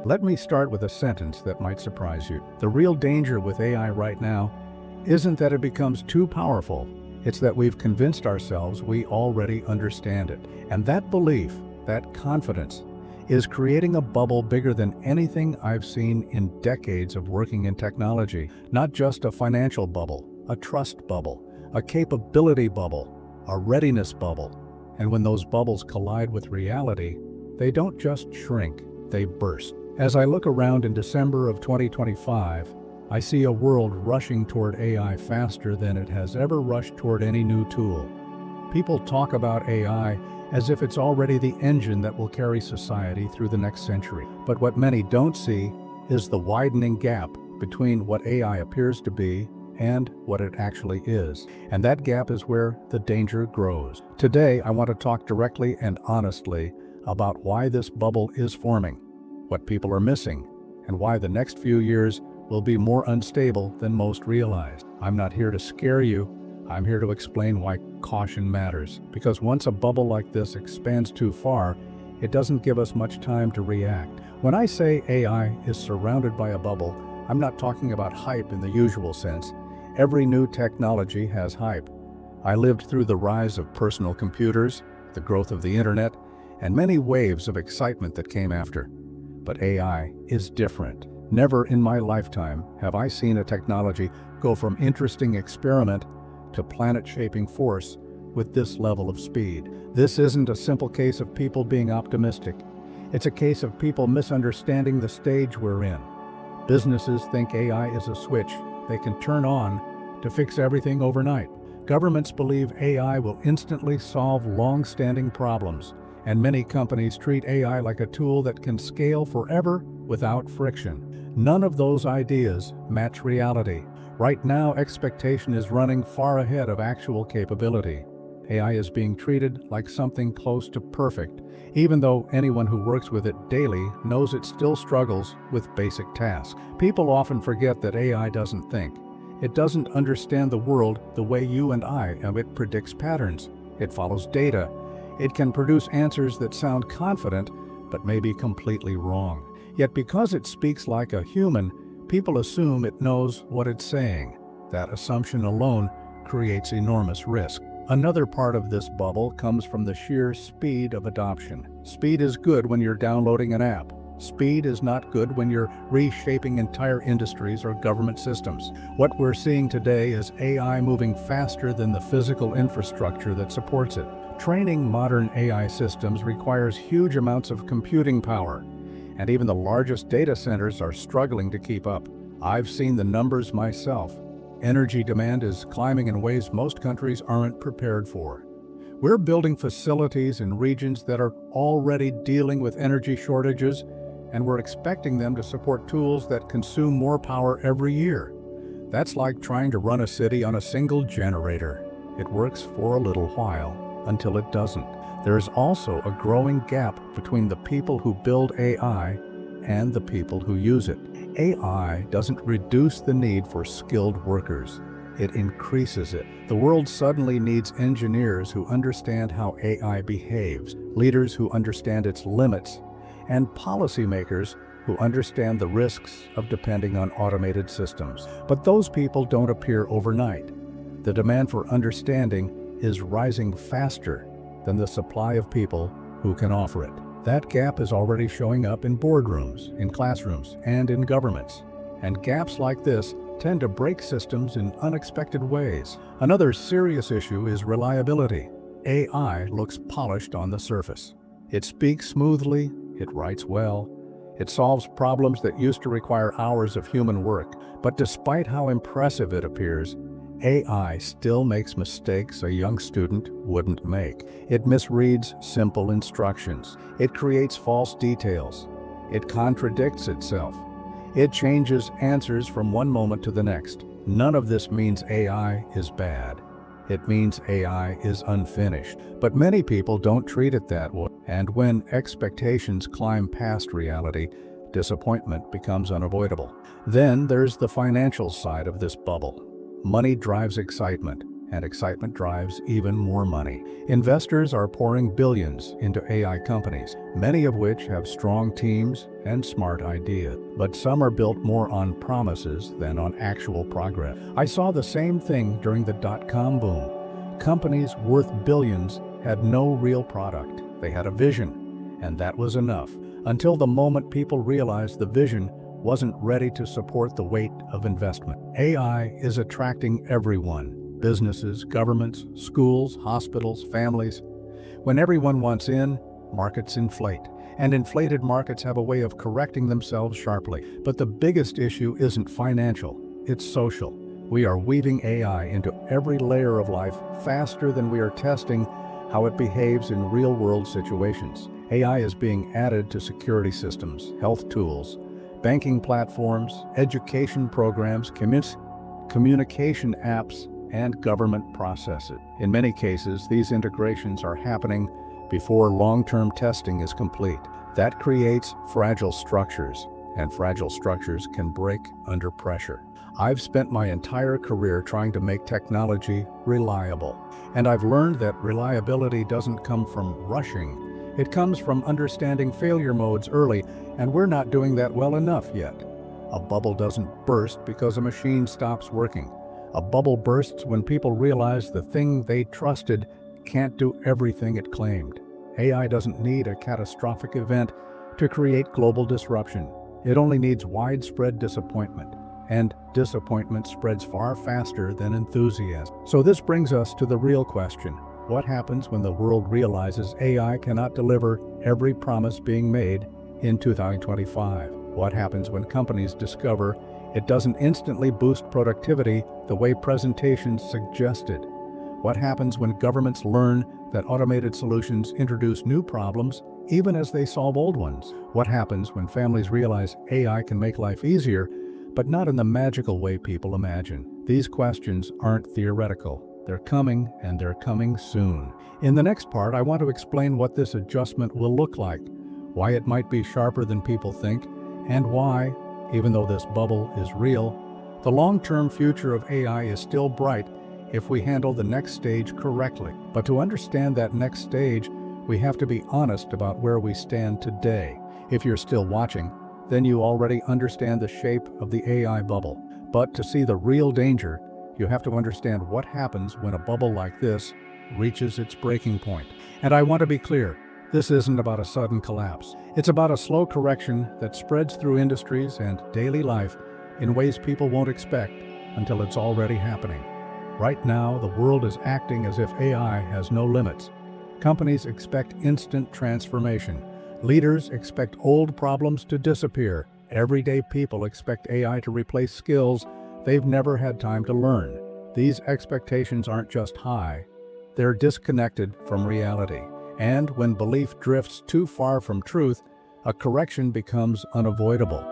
Let me start with a sentence that might surprise you. The real danger with AI right now isn't that it becomes too powerful. It's that we've convinced ourselves we already understand it. And that belief, that confidence, is creating a bubble bigger than anything I've seen in decades of working in technology. Not just a financial bubble, a trust bubble, a capability bubble, a readiness bubble. And when those bubbles collide with reality, they don't just shrink, they burst. As I look around in December of 2025, I see a world rushing toward AI faster than it has ever rushed toward any new tool. People talk about AI as if it's already the engine that will carry society through the next century. But what many don't see is the widening gap between what AI appears to be and what it actually is. And that gap is where the danger grows. Today, I want to talk directly and honestly about why this bubble is forming, what people are missing, and why the next few years will be more unstable than most realize. I'm not here to scare you. I'm here to explain why caution matters. Because once a bubble like this expands too far, it doesn't give us much time to react. When I say AI is surrounded by a bubble, I'm not talking about hype in the usual sense. Every new technology has hype. I lived through the rise of personal computers, the growth of the internet, and many waves of excitement that came after. But AI is different. Never in my lifetime have I seen a technology go from interesting experiment to planet-shaping force with this level of speed. This isn't a simple case of people being optimistic. It's a case of people misunderstanding the stage we're in. Businesses think AI is a switch they can turn on to fix everything overnight. Governments believe AI will instantly solve long-standing problems. And many companies treat AI like a tool that can scale forever without friction. None of those ideas match reality. Right now, expectation is running far ahead of actual capability. AI is being treated like something close to perfect, even though anyone who works with it daily knows it still struggles with basic tasks. People often forget that AI doesn't think. It doesn't understand the world the way you and I, and it predicts patterns. It follows data. It can produce answers that sound confident, but may be completely wrong. Yet because it speaks like a human, people assume it knows what it's saying. That assumption alone creates enormous risk. Another part of this bubble comes from the sheer speed of adoption. Speed is good when you're downloading an app. Speed is not good when you're reshaping entire industries or government systems. What we're seeing today is AI moving faster than the physical infrastructure that supports it. Training modern AI systems requires huge amounts of computing power, and even the largest data centers are struggling to keep up. I've seen the numbers myself. Energy demand is climbing in ways most countries aren't prepared for. We're building facilities in regions that are already dealing with energy shortages, and we're expecting them to support tools that consume more power every year. That's like trying to run a city on a single generator. It works for a little while, until it doesn't. There's also a growing gap between the people who build AI and the people who use it. AI doesn't reduce the need for skilled workers. It increases it. The world suddenly needs engineers who understand how AI behaves, leaders who understand its limits, and policymakers who understand the risks of depending on automated systems. But those people don't appear overnight. The demand for understanding is rising faster than the supply of people who can offer it. That gap is already showing up in boardrooms, in classrooms, and in governments. And gaps like this tend to break systems in unexpected ways. Another serious issue is reliability. AI looks polished on the surface. It speaks smoothly, it writes well, it solves problems that used to require hours of human work. But despite how impressive it appears, AI still makes mistakes a young student wouldn't make. It misreads simple instructions. It creates false details. It contradicts itself. It changes answers from one moment to the next. None of this means AI is bad. It means AI is unfinished. But many people don't treat it that way. And when expectations climb past reality, disappointment becomes unavoidable. Then there's the financial side of this bubble. Money drives excitement. and excitement drives even more money. Investors are pouring billions into AI companies, many of which have strong teams and smart ideas. But some are built more on promises than on actual progress. I saw the same thing during the dot-com boom. Companies worth billions had no real product. They had a vision, and that was enough, until the moment people realized the vision wasn't ready to support the weight of investment. AI is attracting everyone. Businesses, governments, schools, hospitals, families. When everyone wants in, markets inflate. And inflated markets have a way of correcting themselves sharply. But the biggest issue isn't financial, it's social. We are weaving AI into every layer of life faster than we are testing how it behaves in real-world situations. AI is being added to security systems, health tools, banking platforms, education programs, communication apps, and government processes. In many cases, these integrations are happening before long-term testing is complete. That creates fragile structures, and fragile structures can break under pressure. I've spent my entire career trying to make technology reliable, and I've learned that reliability doesn't come from rushing. It comes from understanding failure modes early, and we're not doing that well enough yet. A bubble doesn't burst because a machine stops working. A bubble bursts when people realize the thing they trusted can't do everything it claimed. AI doesn't need a catastrophic event to create global disruption. It only needs widespread disappointment. And disappointment spreads far faster than enthusiasm. So this brings us to the real question. What happens when the world realizes AI cannot deliver every promise being made in 2025? What happens when companies discover it doesn't instantly boost productivity the way presentations suggested? What happens when governments learn that automated solutions introduce new problems even as they solve old ones? What happens when families realize AI can make life easier, but not in the magical way people imagine? These questions aren't theoretical. They're coming, and they're coming soon. In the next part, I want to explain what this adjustment will look like, why it might be sharper than people think, and why, even though this bubble is real, the long-term future of AI is still bright if we handle the next stage correctly. But to understand that next stage, we have to be honest about where we stand today. If you're still watching, then you already understand the shape of the AI bubble. But to see the real danger, you have to understand what happens when a bubble like this reaches its breaking point. And I want to be clear, this isn't about a sudden collapse. It's about a slow correction that spreads through industries and daily life in ways people won't expect until it's already happening. Right now, the world is acting as if AI has no limits. Companies expect instant transformation. Leaders expect old problems to disappear. Everyday people expect AI to replace skills they've never had time to learn. These expectations aren't just high, they're disconnected from reality. And when belief drifts too far from truth, a correction becomes unavoidable.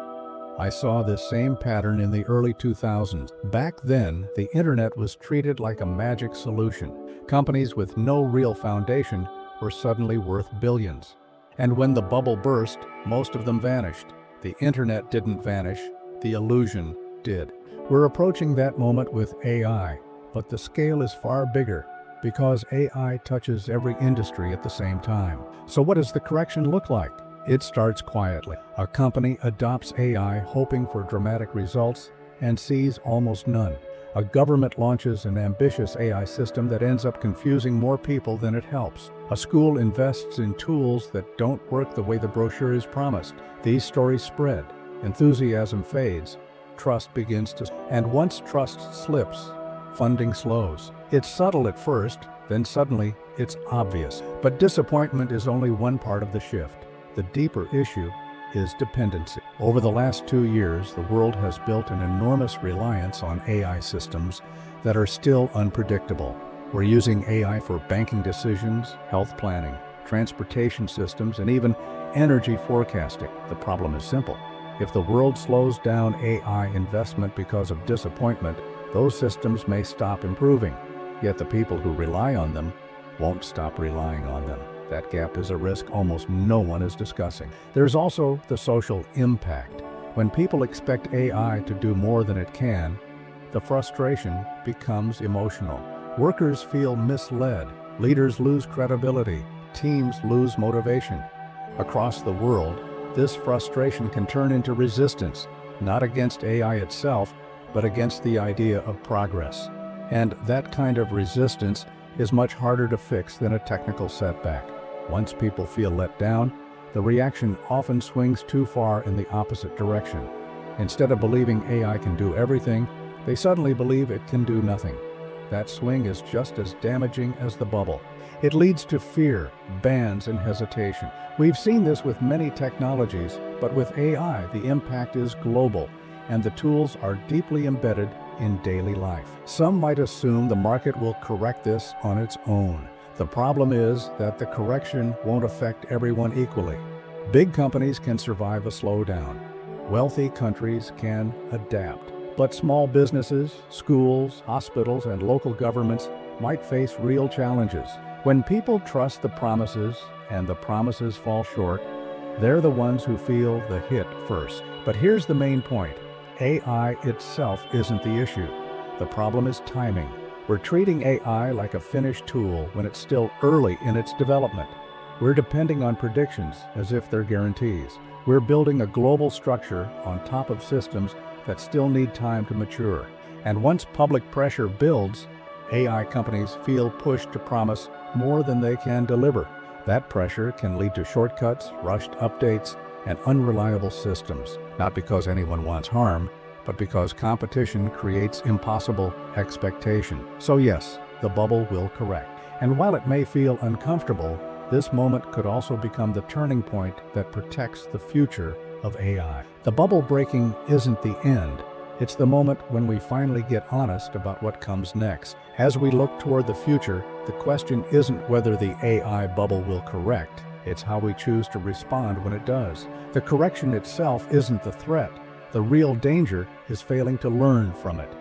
I saw this same pattern in the early 2000s. Back then, the internet was treated like a magic solution. Companies with no real foundation were suddenly worth billions. And when the bubble burst, most of them vanished. The internet didn't vanish, the illusion did. We're approaching that moment with AI, but the scale is far bigger because AI touches every industry at the same time. So what does the correction look like? It starts quietly. A company adopts AI hoping for dramatic results and sees almost none. A government launches an ambitious AI system that ends up confusing more people than it helps. A school invests in tools that don't work the way the brochure is promised. These stories spread. Enthusiasm fades. Trust begins to... And once trust slips, funding slows. It's subtle at first, then suddenly it's obvious. But disappointment is only one part of the shift. The deeper issue is dependency. Over the last 2 years, the world has built an enormous reliance on AI systems that are still unpredictable. We're using AI for banking decisions, health planning, transportation systems, and even energy forecasting. The problem is simple. If the world slows down AI investment because of disappointment, those systems may stop improving. Yet the people who rely on them won't stop relying on them. That gap is a risk almost no one is discussing. There's also the social impact. When people expect AI to do more than it can, the frustration becomes emotional. Workers feel misled, leaders lose credibility, teams lose motivation. Across the world, this frustration can turn into resistance, not against AI itself, but against the idea of progress. And that kind of resistance is much harder to fix than a technical setback. Once people feel let down, the reaction often swings too far in the opposite direction. Instead of believing AI can do everything, they suddenly believe it can do nothing. That swing is just as damaging as the bubble. It leads to fear, bans, and hesitation. We've seen this with many technologies, but with AI, the impact is global, and the tools are deeply embedded in daily life. Some might assume the market will correct this on its own. The problem is that the correction won't affect everyone equally. Big companies can survive a slowdown. Wealthy countries can adapt. But small businesses, schools, hospitals, and local governments might face real challenges. When people trust the promises and the promises fall short, they're the ones who feel the hit first. But here's the main point. AI itself isn't the issue. The problem is timing. We're treating AI like a finished tool when it's still early in its development. We're depending on predictions as if they're guarantees. We're building a global structure on top of systems that still need time to mature. And once public pressure builds, AI companies feel pushed to promise more than they can deliver. That pressure can lead to shortcuts, rushed updates, and unreliable systems, not because anyone wants harm, but because competition creates impossible expectation. So yes, the bubble will correct. And while it may feel uncomfortable, this moment could also become the turning point that protects the future of AI. The bubble breaking isn't the end. It's the moment when we finally get honest about what comes next. As we look toward the future, the question isn't whether the AI bubble will correct. It's how we choose to respond when it does. The correction itself isn't the threat. The real danger is failing to learn from it.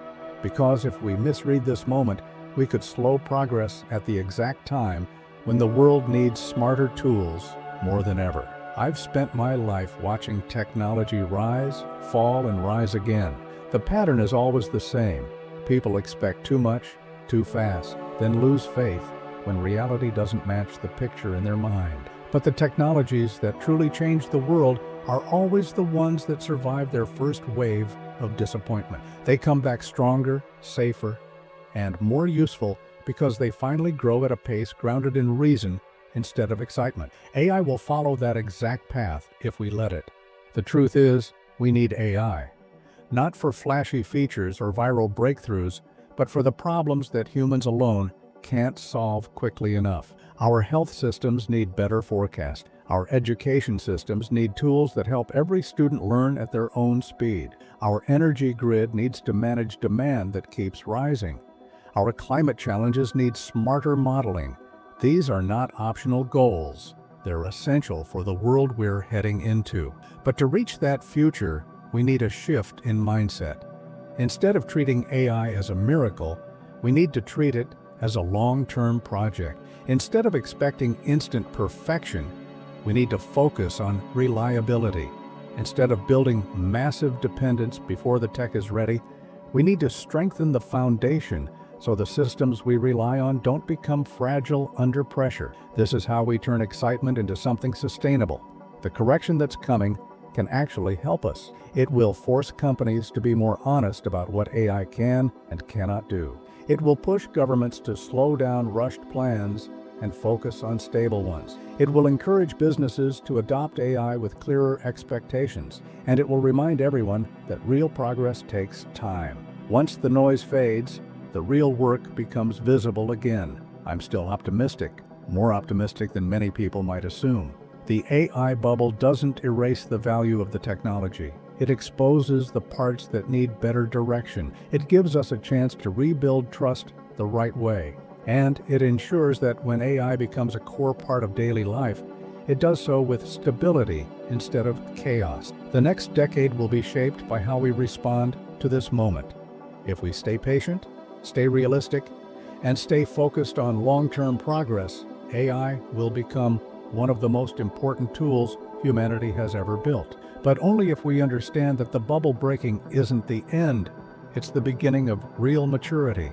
Because if we misread this moment, we could slow progress at the exact time when the world needs smarter tools more than ever. I've spent my life watching technology rise, fall, and rise again. The pattern is always the same. People expect too much, too fast, then lose faith when reality doesn't match the picture in their mind. But the technologies that truly change the world are always the ones that survive their first wave of disappointment. They come back stronger, safer, and more useful because they finally grow at a pace grounded in reason instead of excitement. AI will follow that exact path if we let it. The truth is, we need AI. Not for flashy features or viral breakthroughs, but for the problems that humans alone can't solve quickly enough. Our health systems need better forecast. Our education systems need tools that help every student learn at their own speed. Our energy grid needs to manage demand that keeps rising. Our climate challenges need smarter modeling. These are not optional goals. They're essential for the world we're heading into. But to reach that future, we need a shift in mindset. Instead of treating AI as a miracle, we need to treat it as a long-term project. Instead of expecting instant perfection, we need to focus on reliability. Instead of building massive dependence before the tech is ready, we need to strengthen the foundation so the systems we rely on don't become fragile under pressure. This is how we turn excitement into something sustainable. The correction that's coming can actually help us. It will force companies to be more honest about what AI can and cannot do. It will push governments to slow down rushed plans and focus on stable ones. It will encourage businesses to adopt AI with clearer expectations, and it will remind everyone that real progress takes time. Once the noise fades, the real work becomes visible again. I'm still optimistic, more optimistic than many people might assume. The AI bubble doesn't erase the value of the technology. It exposes the parts that need better direction. It gives us a chance to rebuild trust the right way. And it ensures that when AI becomes a core part of daily life, it does so with stability instead of chaos. The next decade will be shaped by how we respond to this moment. If we stay patient, stay realistic, and stay focused on long-term progress, AI will become one of the most important tools humanity has ever built. But only if we understand that the bubble breaking isn't the end, it's the beginning of real maturity.